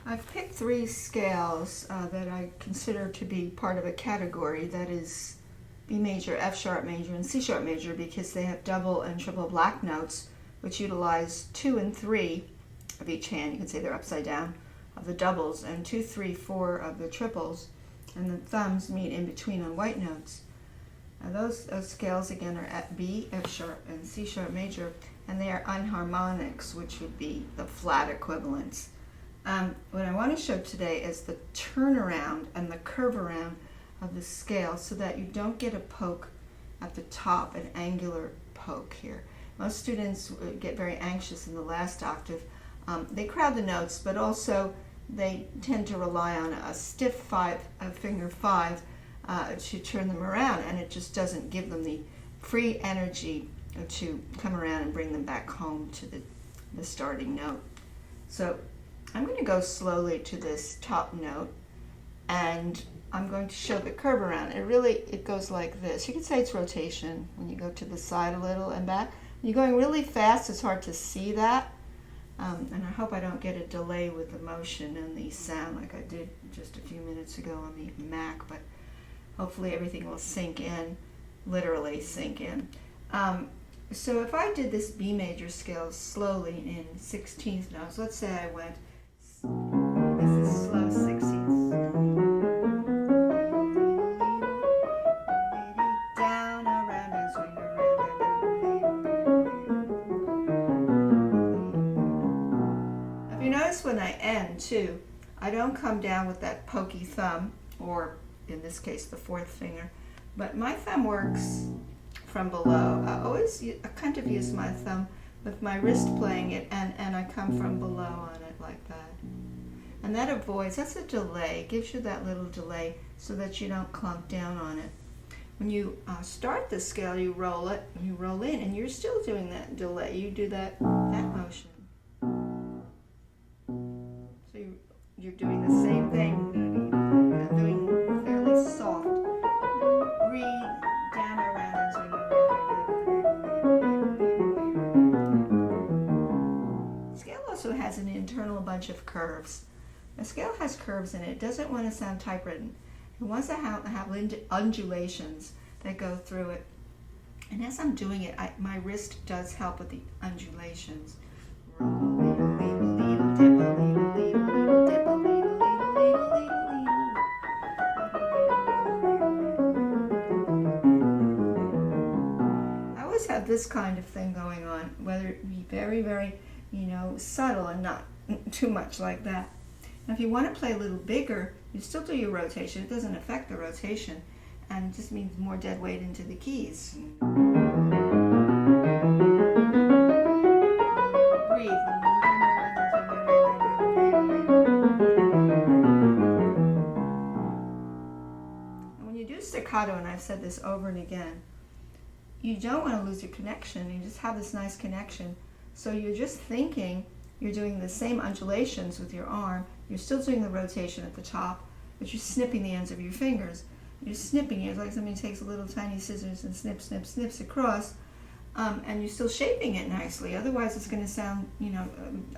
I've picked three scales that I consider to be part of a category that is B major, F sharp major, and C sharp major because they have double and triple black notes which utilize 2 and 3 of each hand. You can say they're upside down of the doubles, and 2, 3, 4 of the triples, and the thumbs meet in between on white notes. Those scales again are at B, F sharp, and C sharp major, and they are unharmonics, which would be the flat equivalents. What I want to show today is the turnaround and the curve around of the scale so that you don't get a poke at the top, an angular poke here. Most students get very anxious in the last octave. They crowd the notes, but also they tend to rely on a stiff finger 5 to turn them around, and it just doesn't give them the free energy to come around and bring them back home to the starting note. So I'm going to go slowly to this top note, and I'm going to show the curve around. It goes like this. You could say it's rotation when you go to the side a little and back. When you're going really fast, it's hard to see that. And I hope I don't get a delay with the motion and the sound like I did just a few minutes ago on the Mac, but hopefully everything will sink in, literally sink in. So if I did this B major scale slowly in 16th notes, let's say I went, this is slow 16ths. Down, around, and swing around. If you notice when I end too, I don't come down with that pokey thumb, or in this case the fourth finger, but my thumb works from below. I kind of use my thumb with my wrist playing it, and I come from below on it like that. And that avoids, that's a delay, gives you that little delay so that you don't clunk down on it. When you start the scale, you roll it, and you roll in, and you're still doing that delay. You do that motion. So you're doing the same thing, doing fairly soft. Breathe down, around, and swing around. The scale also has an internal bunch of curves. The scale has curves in it. It doesn't want to sound typewritten. It wants to have undulations that go through it. And as I'm doing it, my wrist does help with the undulations. I always have this kind of thing going on, whether it be very, very, subtle and not too much like that. Now, if you want to play a little bigger, you still do your rotation. It doesn't affect the rotation, and it just means more dead weight into the keys. Breathe. And when you do staccato, and I've said this over and again, you don't want to lose your connection. You just have this nice connection. So you're just thinking you're doing the same undulations with your arm. You're still doing the rotation at the top, but you're snipping the ends of your fingers. You're snipping it like somebody takes a little tiny scissors and snips across, and you're still shaping it nicely. Otherwise, it's going to sound,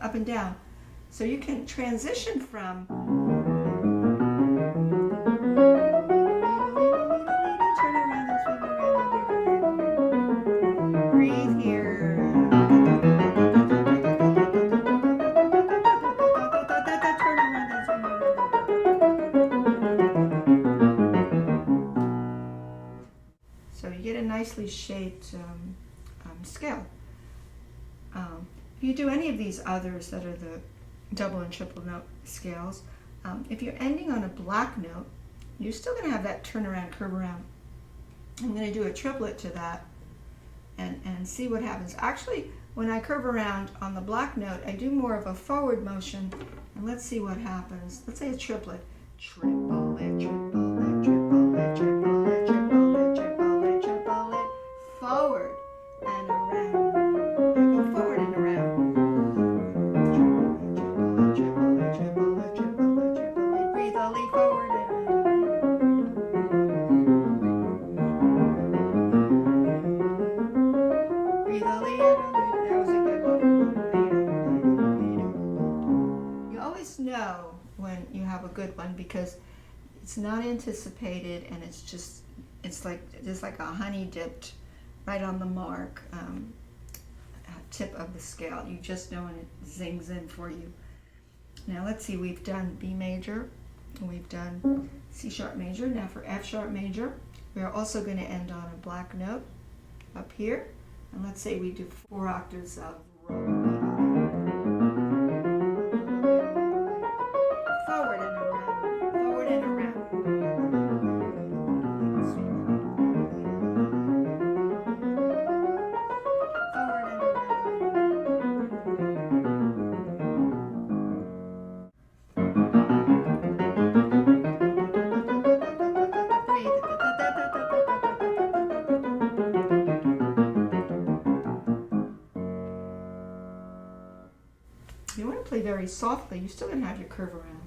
up and down. So you can transition from turn around and swing around. Breathe here. Nicely shaped scale. If you do any of these others that are the double and triple note scales, if you're ending on a black note, you're still going to have that turnaround, curve around. I'm going to do a triplet to that and see what happens. Actually, when I curve around on the black note, I do more of a forward motion, and let's see what happens. Let's say a triplet. Triplet, triplet, triplet, triplet, triplet, triplet, triplet, forward and around. I go forward and around. Triplet, triplet, triplet, triplet, triplet. Breathe a leaf forward and breathe a leaf. That was a good one. You always always know when you have a good one because it's not anticipated and it's like a honey dipped right on the mark tip of the scale. You just know when it zings in for you. Now let's see, we've done B major, and we've done C sharp major. Now for F sharp major, we're also going to end on a black note up here. And let's say we do 4 octaves of forward and around, forward and around. Forward and you want to play very softly. You're still going to have your curve around.